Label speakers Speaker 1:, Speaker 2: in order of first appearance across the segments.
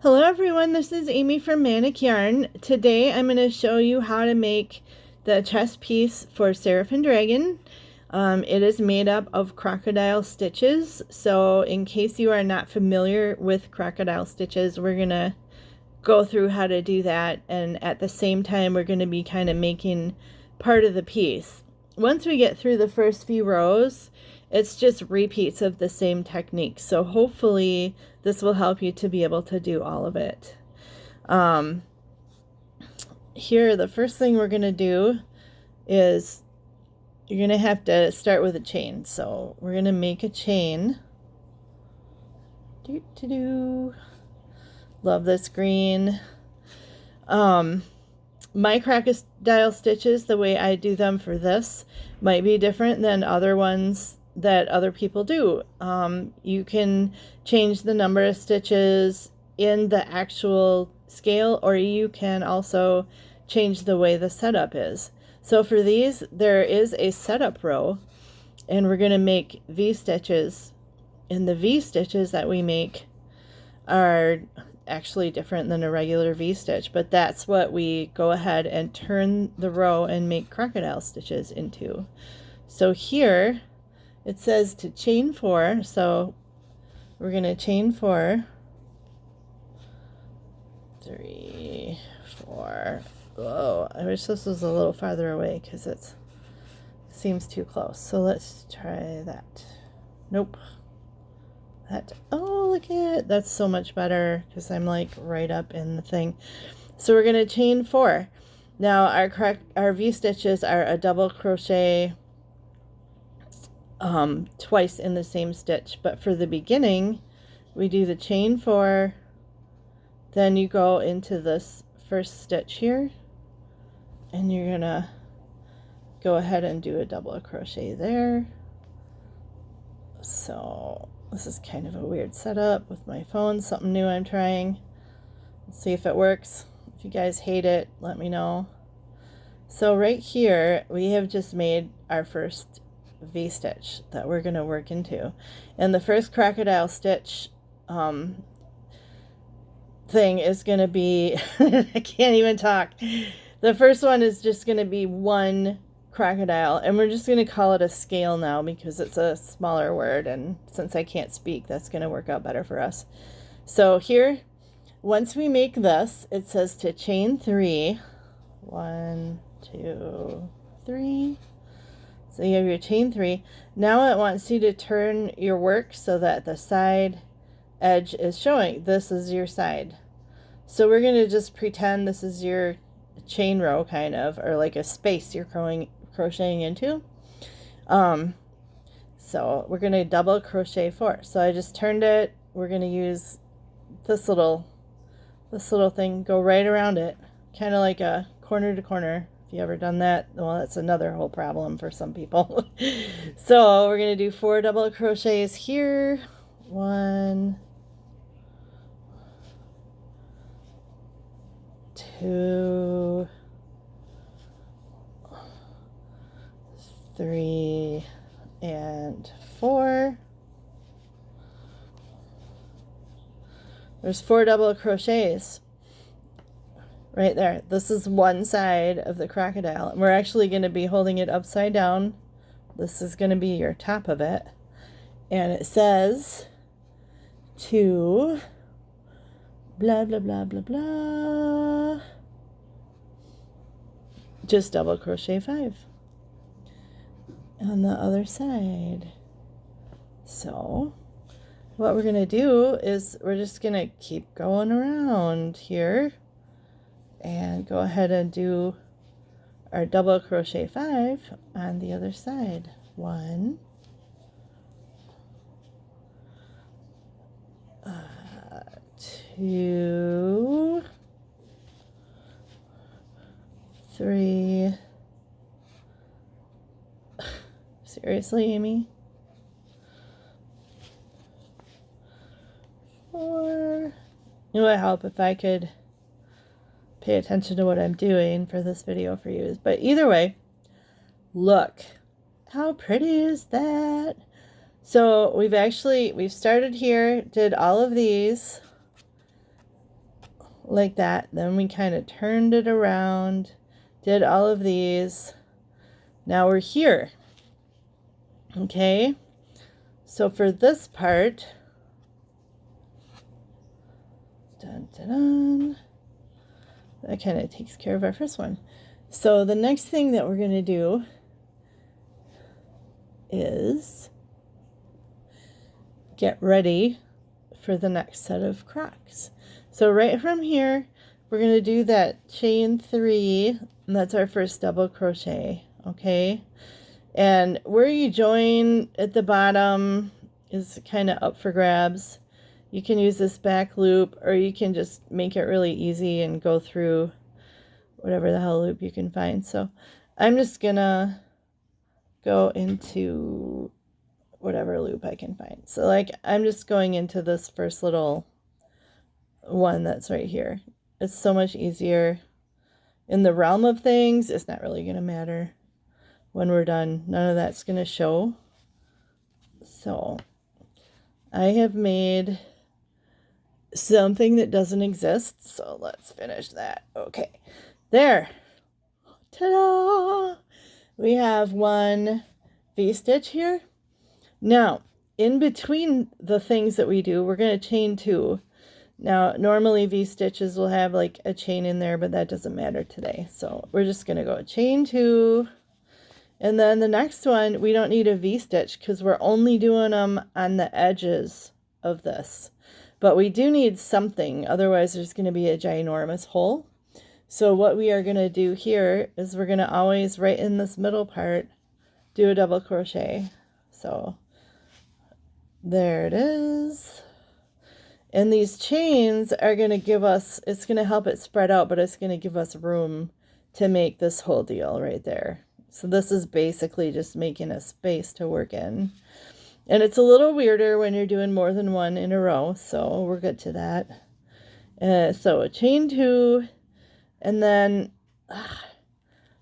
Speaker 1: Hello everyone, this is Amy from Manic Yarn. Today I'm going to show you how to make the chest piece for Seraphin Dragon. It is made up of crocodile stitches, so in case you are not familiar with crocodile stitches, we're going to go through how to do that, and at the same time we're going to be kind of making part of the piece. Once we get through the first few rows, it's just repeats of the same technique. So hopefully this will help you to be able to do all of it. Here, the first thing we're going to do is you're going to have to start with a chain. So we're going to make a chain. Love this green. My crocodile stitches, the way I do them for this, might be different than other ones that other people do. You can change the number of stitches in the actual scale, or you can also change the way the setup is. So for these, there is a setup row, and we're going to make V stitches, and the V stitches that we make are actually different than a regular V-stitch, but that's what we go ahead and turn the row and make crocodile stitches into. So here it says to chain 4, so we're going to chain 4, 3, 4. Oh, I wish this was a little farther away because it seems too close. So let's try that. Nope. That, oh, look at it. That's so much better because I'm like right up in the thing. So we're going to chain 4. Now our V stitches are a double crochet twice in the same stitch, but for the beginning we do the chain 4, then you go into this first stitch here, and you're gonna go ahead and do a double crochet there. So this is kind of a weird setup with my phone, something new I'm trying. Let's see if it works. If you guys hate it, let me know. So right here we have just made our first V-stitch that we're going to work into, and the first crocodile stitch thing is going to be I can't even talk. The first one is just going to be one crocodile, and we're just going to call it a scale now because it's a smaller word, and since I can't speak, that's going to work out better for us. So here, once we make this, it says to chain 3. 1, 2, 3. So you have your chain 3. Now it wants you to turn your work so that the side edge is showing. This is your side. So we're going to just pretend this is your chain row, kind of, or like a space you're crocheting into. So we're going to double crochet 4. So I just turned it. We're going to use this little thing, go right around it, kind of like a corner to corner. If you ever done that, well, that's another whole problem for some people. So we're going to do 4 double crochets here. 1, 2, 3, and 4. There's 4 double crochets right there. This is one side of the crocodile, and we're actually going to be holding it upside down. This is going to be your top of it, and it says to blah blah blah blah blah, just double crochet 5 on the other side. So what we're going to do is we're just going to keep going around here and go ahead and do our double crochet 5 on the other side. 1, 2, 3. Seriously, Amy? 4. It would help if I could pay attention to what I'm doing for this video for you. But either way, look, how pretty is that? So we've started here, did all of these, like that. Then we kind of turned it around, did all of these. Now we're here. Okay, so for this part, dun, dun, dun, that kind of takes care of our first one. So the next thing that we're going to do is get ready for the next set of Crocs. So right from here, we're going to do that chain 3, and that's our first double crochet, okay? And where you join at the bottom is kind of up for grabs. You can use this back loop, or you can just make it really easy and go through whatever the hell loop you can find. So I'm just gonna go into whatever loop I can find. So like I'm just going into this first little one that's right here. It's so much easier. In the realm of things, it's not really gonna matter when we're done. None of that's gonna show. So I have made something that doesn't exist, so let's finish that. Okay, there. Ta-da! We have one V-stitch here. Now, in between the things that we do, we're going to chain 2. Now, normally V-stitches will have like a chain in there, but that doesn't matter today. So we're just going to go chain 2. And then the next one, we don't need a V-stitch because we're only doing them on the edges of this. But we do need something, otherwise there's going to be a ginormous hole. So what we are going to do here is we're going to always, right in this middle part, do a double crochet. So there it is. And these chains are going to give us, it's going to help it spread out, but it's going to give us room to make this whole deal right there. So this is basically just making a space to work in. And it's a little weirder when you're doing more than one in a row, so we're good to that. So a chain 2, and then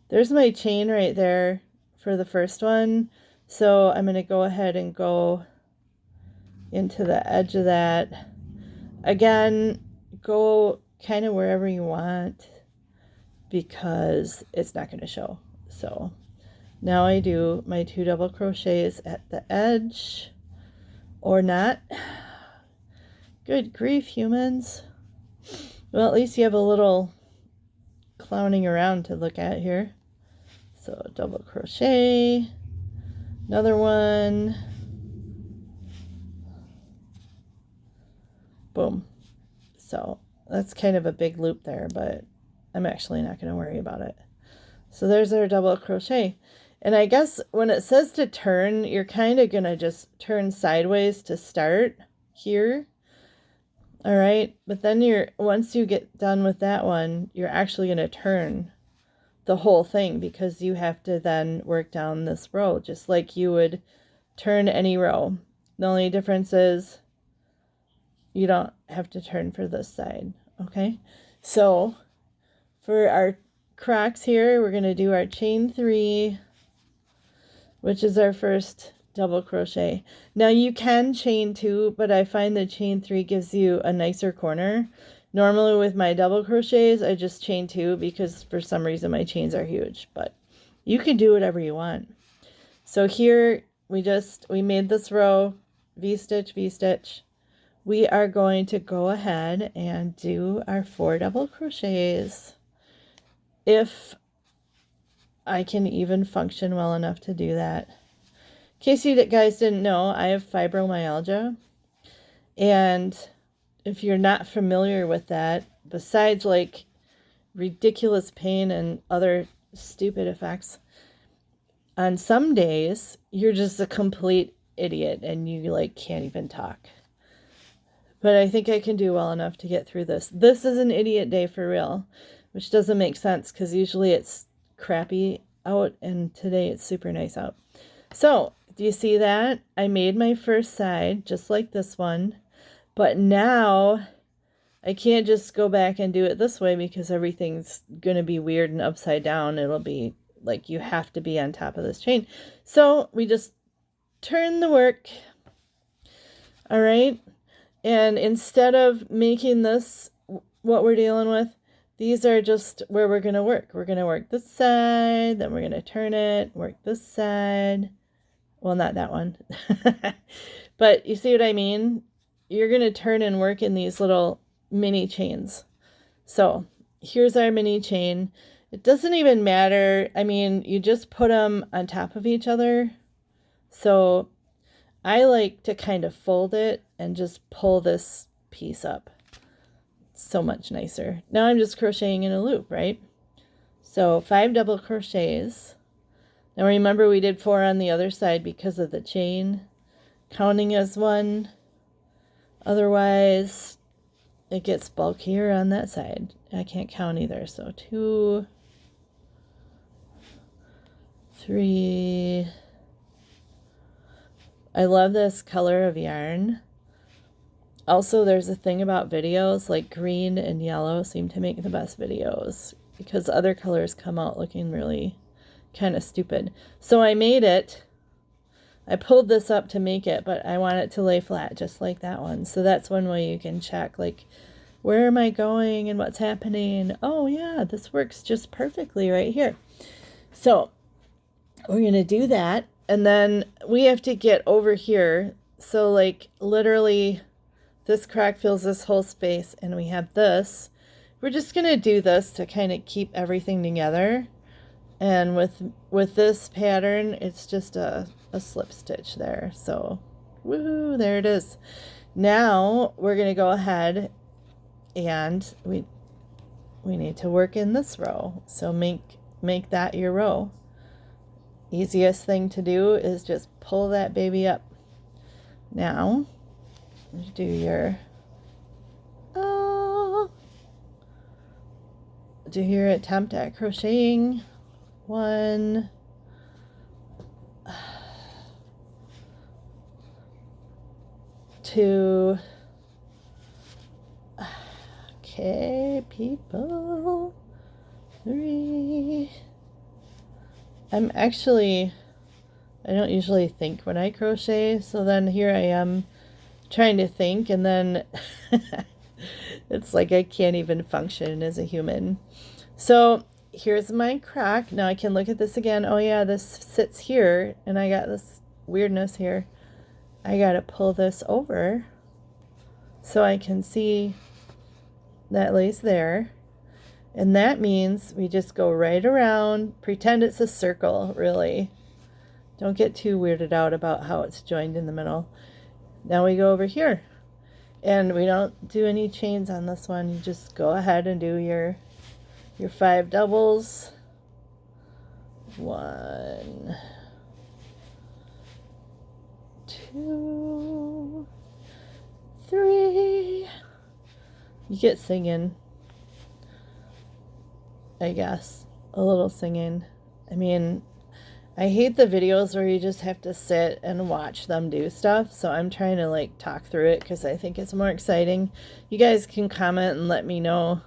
Speaker 1: there's my chain right there for the first one. So I'm going to go ahead and go into the edge of that. Again, go kind of wherever you want because it's not going to show. So now I do my 2 double crochets at the edge, or not. Good grief, humans. Well, at least you have a little clowning around to look at here. So double crochet, another one, boom. So that's kind of a big loop there, but I'm actually not going to worry about it. So there's our double crochet. And I guess when it says to turn, you're kind of going to just turn sideways to start here. All right. But then once you get done with that one, you're actually going to turn the whole thing because you have to then work down this row just like you would turn any row. The only difference is you don't have to turn for this side. Okay. So for our Crocs here, we're going to do our chain 3, which is our first double crochet. Now you can chain 2, but I find that chain 3 gives you a nicer corner. Normally with my double crochets, I just chain 2 because for some reason my chains are huge, but you can do whatever you want. So here we made this row, V-stitch, V-stitch. We are going to go ahead and do our 4 double crochets. If I can even function well enough to do that. In case you guys didn't know, I have fibromyalgia. And if you're not familiar with that, besides like ridiculous pain and other stupid effects, on some days you're just a complete idiot and you like can't even talk. But I think I can do well enough to get through this. This is an idiot day for real, which doesn't make sense because usually it's crappy out and today it's super nice out. So do you see that? I made my first side just like this one, but now I can't just go back and do it this way because everything's going to be weird and upside down. It'll be like you have to be on top of this chain. So we just turn the work. All right. And instead of making this what we're dealing with. These are just where we're going to work. We're going to work this side, then we're going to turn it, work this side. Well, not that one. But you see what I mean? You're going to turn and work in these little mini chains. So here's our mini chain. It doesn't even matter. I mean, you just put them on top of each other. So I like to kind of fold it and just pull this piece up. So much nicer. Now I'm just crocheting in a loop, right? So 5 double crochets. Now remember we did 4 on the other side because of the chain, counting as 1. Otherwise, it gets bulkier on that side. I can't count either. So 2, 3. I love this color of yarn. Also, there's a thing about videos, like green and yellow seem to make the best videos because other colors come out looking really kind of stupid. So I made it. I pulled this up to make it, but I want it to lay flat just like that one. So that's one way you can check, like, where am I going and what's happening? Oh yeah, this works just perfectly right here. So we're going to do that. And then we have to get over here. So like literally this crack fills this whole space, and we have this. We're just going to do this to kind of keep everything together. And with this pattern, it's just a slip stitch there. So, woohoo, there it is. Now we're going to go ahead and we need to work in this row. So make that your row. Easiest thing to do is just pull that baby up. Now, do your attempt at crocheting. 1, 2. Okay, people. 3. I don't usually think when I crochet, so then here I am trying to think, and then it's like I can't even function as a human. So here's my crack. Now I can look at this again. Oh yeah, this sits here, and I got this weirdness here. I gotta pull this over so I can see that lace there. And that means we just go right around, pretend it's a circle, really. Don't get too weirded out about how it's joined in the middle. Now we go over here, and we don't do any chains on this one. You just go ahead and do your 5 doubles. 1, 2, 3. You get singing, I guess. A little singing. I mean, I hate the videos where you just have to sit and watch them do stuff, so I'm trying to like talk through it because I think it's more exciting. You guys can comment and let me know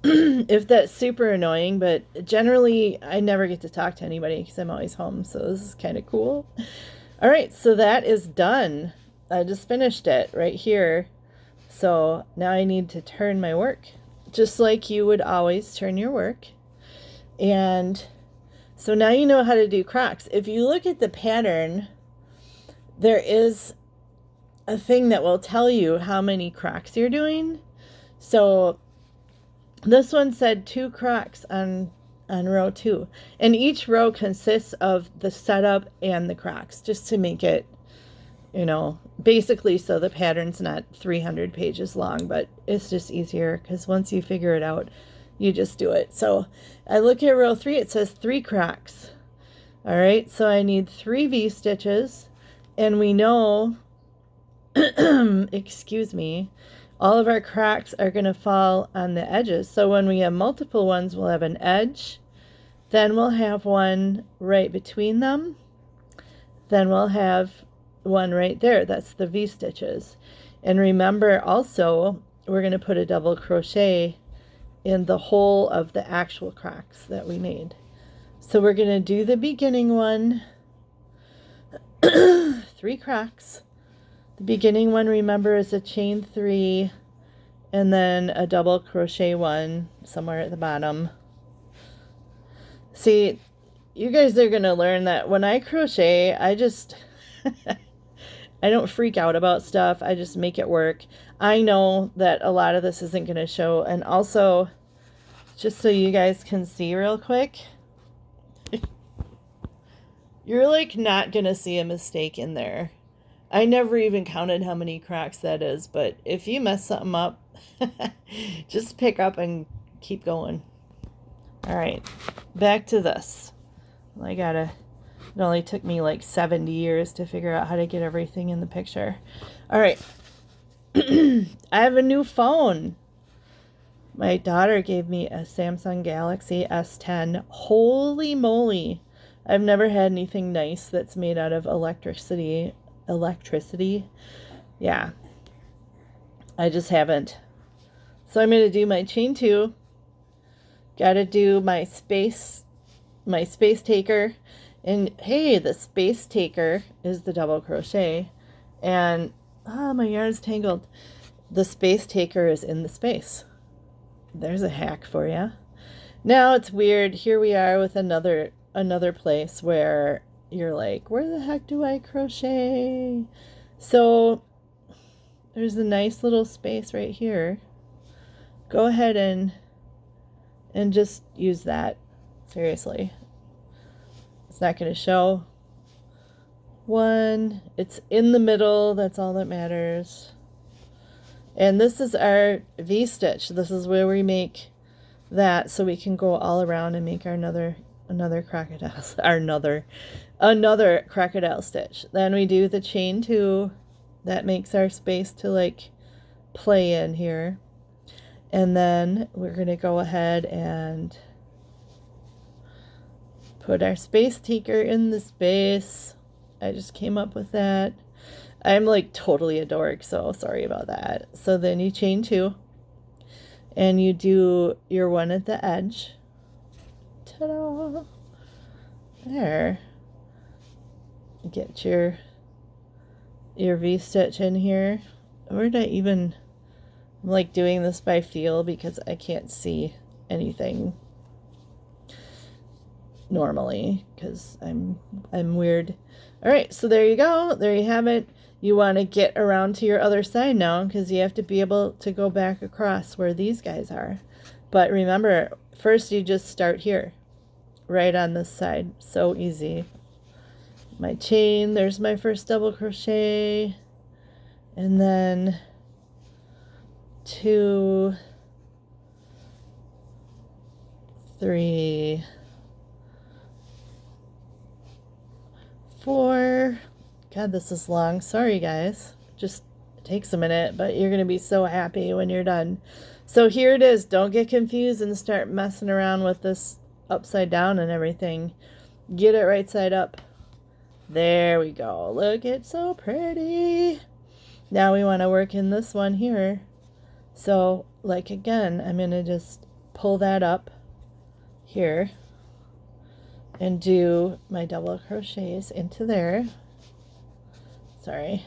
Speaker 1: if that's super annoying, but generally I never get to talk to anybody because I'm always home, so this is kind of cool. All right, so that is done. I just finished it right here. So now I need to turn my work, just like you would always turn your work. And so now you know how to do crocks. If you look at the pattern, there is a thing that will tell you how many crocks you're doing. So this one said 2 crocks on row 2. And each row consists of the setup and the crocks, just to make it, you know, basically so the pattern's not 300 pages long, but it's just easier because once you figure it out, you just do it. So I look at row 3, it says 3 crocks. All right, so I need 3 V-stitches, and we know, excuse me, all of our cracks are going to fall on the edges. So when we have multiple ones, we'll have an edge, then we'll have one right between them, then we'll have one right there. That's the V-stitches. And remember also, we're going to put a double crochet in the whole of the actual cracks that we made. So we're going to do the beginning one, 3 cracks. The beginning one, remember, is a chain 3, and then a double crochet one somewhere at the bottom. See, you guys are going to learn that when I crochet, I just I don't freak out about stuff. I just make it work. I know that a lot of this isn't going to show, and also just so you guys can see real quick, you're like not going to see a mistake in there. I never even counted how many cracks that is, but if you mess something up, just pick up and keep going. All right, back to this. It only took me like 70 years to figure out how to get everything in the picture. All right, I have a new phone. My daughter gave me a Samsung Galaxy S10. Holy moly. I've never had anything nice that's made out of electricity. Yeah. I just haven't. So I'm going to do my chain 2. Got to do my space taker. And hey, the space taker is the double crochet. And my yarn's tangled. The space taker is in the space. There's a hack for you. Now it's weird. Here we are with another place where you're like, where the heck do I crochet? So there's a nice little space right here. Go ahead and just use that. Seriously. It's not going to show. One, it's in the middle. That's all that matters. And this is our V-stitch. This is where we make that so we can go all around and make our another crocodile, another crocodile stitch. Then we do the chain 2. That makes our space to like play in here. And then we're going to go ahead and put our space taker in the space. I just came up with that. I'm like totally a dork, so sorry about that. So then you chain 2 and you do your one at the edge. Ta-da! There. Get your V-stitch in here. Where did I even... I'm like doing this by feel because I can't see anything normally because I'm weird. All right, so there you go. There you have it. You want to get around to your other side now because you have to be able to go back across where these guys are. But remember, first you just start here, right on this side. So easy. My chain, there's my first double crochet. And then 2, 3, 4. God, this is long. Sorry, guys. Just takes a minute, but you're going to be so happy when you're done. So here it is. Don't get confused and start messing around with this upside down and everything. Get it right side up. There we go. Look, it's so pretty. Now we want to work in this one here. So, like again, I'm going to just pull that up here and do my double crochets into there. Sorry.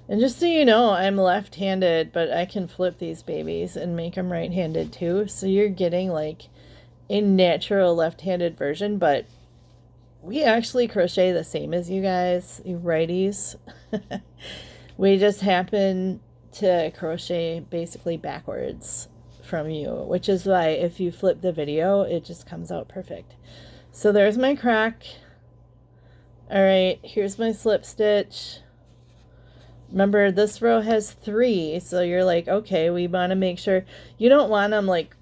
Speaker 1: And just so you know, I'm left-handed, but I can flip these babies and make them right-handed too. So you're getting like a natural left-handed version, but we actually crochet the same as you guys, you righties. We just happen to crochet basically backwards from you, which is why if you flip the video, it just comes out perfect. So there's my crack. All right, here's my slip stitch. Remember, this row has 3, so you're like, okay, we want to make sure you don't want them like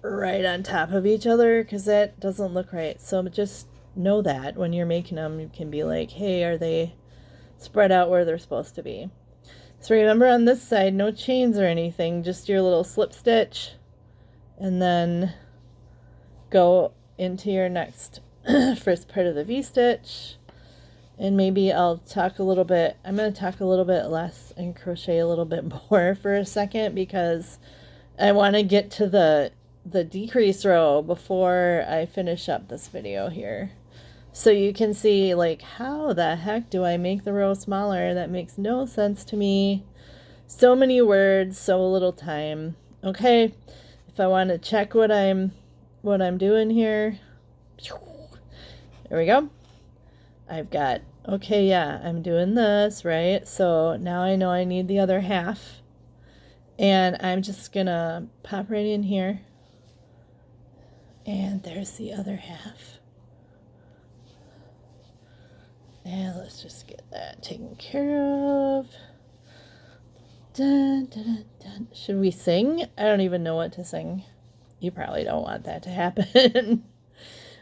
Speaker 1: right on top of each other because that doesn't look right. So just know that when you're making them, you can be like, hey, are they spread out where they're supposed to be? So remember, on this side, no chains or anything, just your little slip stitch, and then go into your next first part of the V-stitch. And maybe I'll talk a little bit, I'm going to talk a little bit less and crochet a little bit more for a second because I want to get to the decrease row before I finish up this video here. So you can see, like, how the heck do I make the row smaller? That makes no sense to me. So many words, so little time. Okay, if I want to check what I'm doing here, there we go. I've got, okay, yeah, I'm doing this, right? So now I know I need the other half. And I'm just gonna pop right in here. And there's the other half. And let's just get that taken care of. Dun, dun, dun, dun. Should we sing? I don't even know what to sing. You probably don't want that to happen.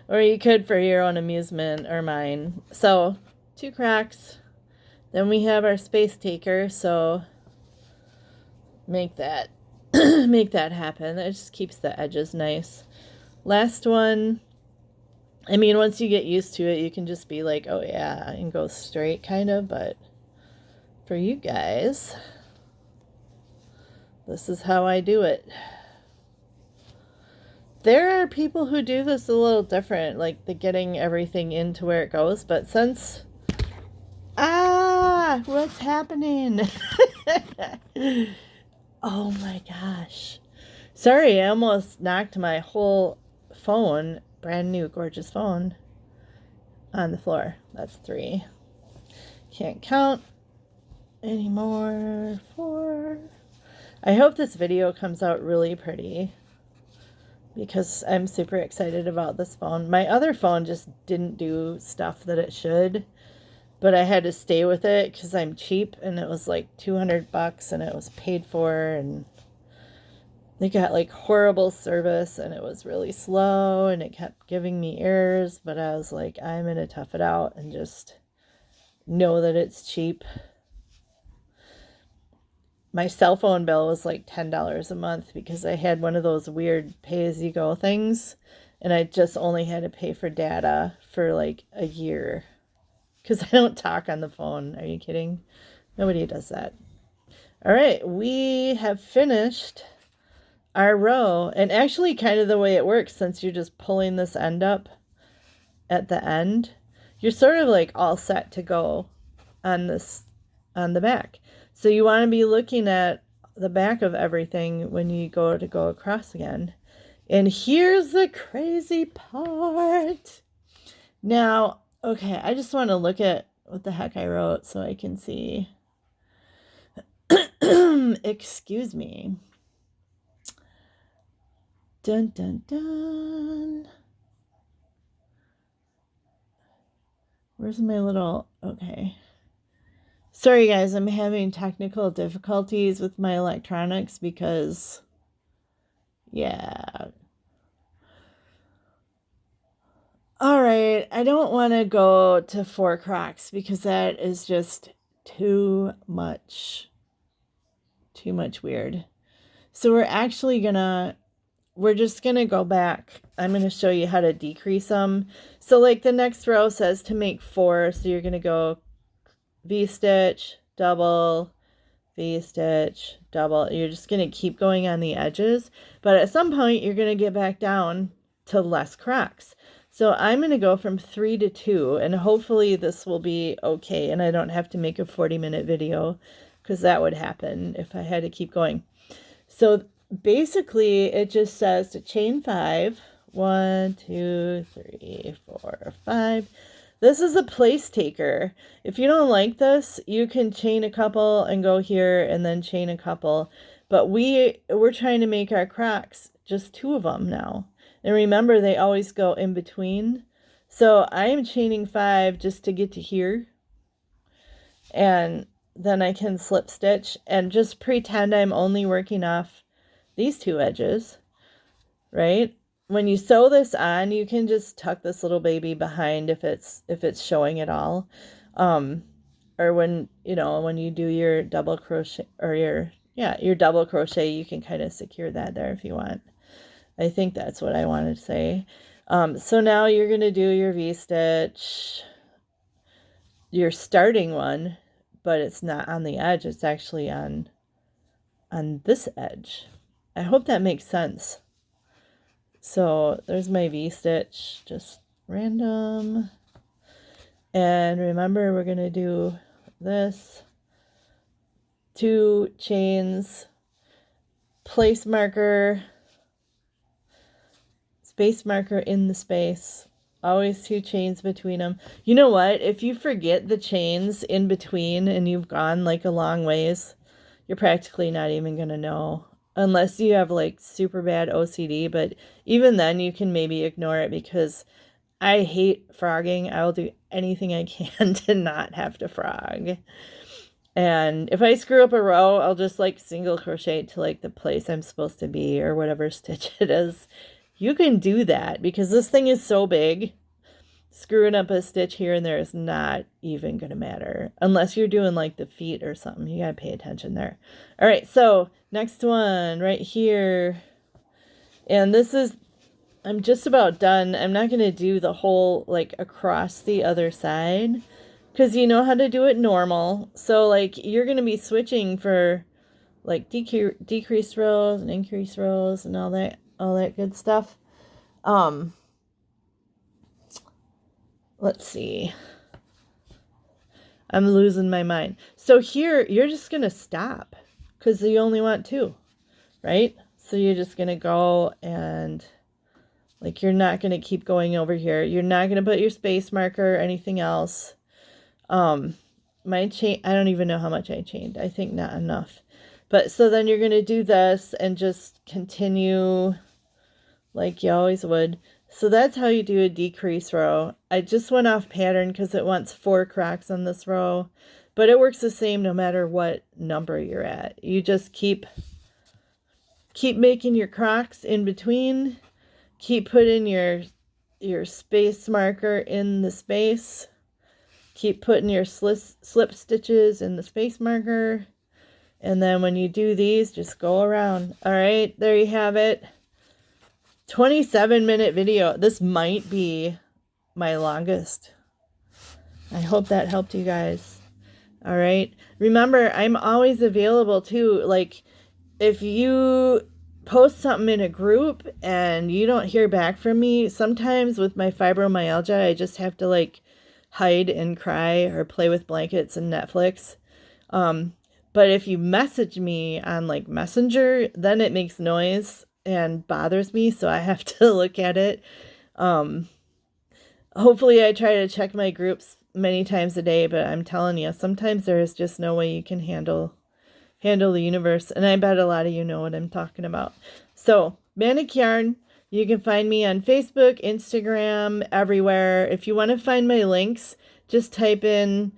Speaker 1: Or you could for your own amusement or mine. So, 2 cracks. Then we have our space taker, so make that make that happen. It just keeps the edges nice. Last one. I mean, once you get used to it, you can just be like, oh yeah, and go straight kind of, but for you guys, this is how I do it. There are people who do this a little different, like the getting everything into where it goes, but since... what's happening? Oh my gosh. Sorry, I almost knocked my whole phone, brand new gorgeous phone, on the floor. That's 3. Can't count anymore. 4. I hope this video comes out really pretty because I'm super excited about this phone. My other phone just didn't do stuff that it should, but I had to stay with it because I'm cheap, and it was like $200 and it was paid for, and they got like horrible service and it was really slow and it kept giving me errors, but I was like, I'm gonna tough it out and just know that it's cheap. My cell phone bill was like $10 a month because I had one of those weird pay-as-you-go things, and I just only had to pay for data for like a year because I don't talk on the phone. Are you kidding? Nobody does that. All right, we have finished our row, and actually kind of the way it works, since you're just pulling this end up at the end, you're sort of like all set to go on this, on the back. So you want to be looking at the back of everything when you go to go across again. And here's the crazy part. Now, okay, I just want to look at what the heck I wrote so I can see. Excuse me. Dun, dun, dun. Where's my little... Okay. Sorry, guys, I'm having technical difficulties with my electronics because... Yeah. Alright, I don't want to go to 4 cracks because that is just too much weird. So we're just gonna go back. I'm gonna show you how to decrease them. So like the next row says to make 4, so you're gonna go V-stitch, double, V-stitch, double. You're just gonna keep going on the edges, but at some point you're gonna get back down to less cracks. So I'm gonna go from 3 to 2, and hopefully this will be okay, and I don't have to make a 40-minute video, because that would happen if I had to keep going. So basically it just says to chain 5. 1, 2, 3, 4, 5. This is a place taker. If you don't like this, you can chain a couple and go here and then chain a couple. But we're trying to make our cracks just 2 of them now. And remember, they always go in between. So I'm chaining 5 just to get to here. And then I can slip stitch and just pretend I'm only working off these 2 edges, right? When you sew this on, you can just tuck this little baby behind if it's showing at all. Or when you do your double crochet or your double crochet, you can kind of secure that there if you want. I think that's what I wanted to say. So now you're going to do your V-stitch, your starting one, but it's not on the edge. It's actually on this edge. I hope that makes sense. So there's my V-stitch, just random. And remember, we're going to do this 2 chains, place marker, space marker in the space. Always 2 chains between them. You know what? If you forget the chains in between and you've gone like a long ways, you're practically not even going to know. Unless you have like super bad OCD. But even then you can maybe ignore it because I hate frogging. I will do anything I can to not have to frog. And if I screw up a row, I'll just like single crochet to like the place I'm supposed to be or whatever stitch it is. You can do that because this thing is so big. Screwing up a stitch here and there is not even going to matter. Unless you're doing like the feet or something. You got to pay attention there. All right, so next one right here. And this is, I'm just about done. I'm not going to do the whole like across the other side because you know how to do it normal. So like you're going to be switching for like decreased rows and increased rows and all that good stuff. Let's see. I'm losing my mind. So here you're just going to stop because you only want 2, right? So you're just going to go and like you're not going to keep going over here. You're not going to put your space marker or anything else. My chain, I don't even know how much I chained. I think not enough. But so then you're going to do this and just continue like you always would. So that's how you do a decrease row. I just went off pattern because it wants 4 crocks on this row. But it works the same no matter what number you're at. You just keep making your crocks in between. Keep putting your space marker in the space. Keep putting your slip stitches in the space marker. And then when you do these, just go around. All right, there you have it. 27-minute video. This might be my longest. I hope that helped you guys. All right. Remember, I'm always available too. Like if you post something in a group and you don't hear back from me, sometimes with my fibromyalgia, I just have to like hide and cry or play with blankets and Netflix. But if you message me on like Messenger, then it makes noise and bothers me, so I have to look at it. Hopefully I try to check my groups many times a day, but I'm telling you, sometimes there is just no way you can handle the universe, and I bet a lot of you know what I'm talking about. So, Manic Yarn, you can find me on Facebook, Instagram, everywhere. If you want to find my links, just type in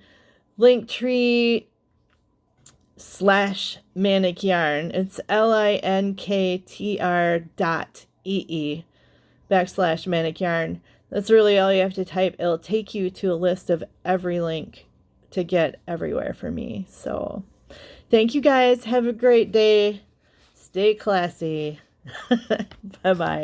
Speaker 1: Linktree/Manic Yarn. It's linktr.ee/Manic Yarn. That's really all you have to type. It'll take you to a list of every link to get everywhere for me. So, thank you guys. Have a great day. Stay classy. Bye-bye.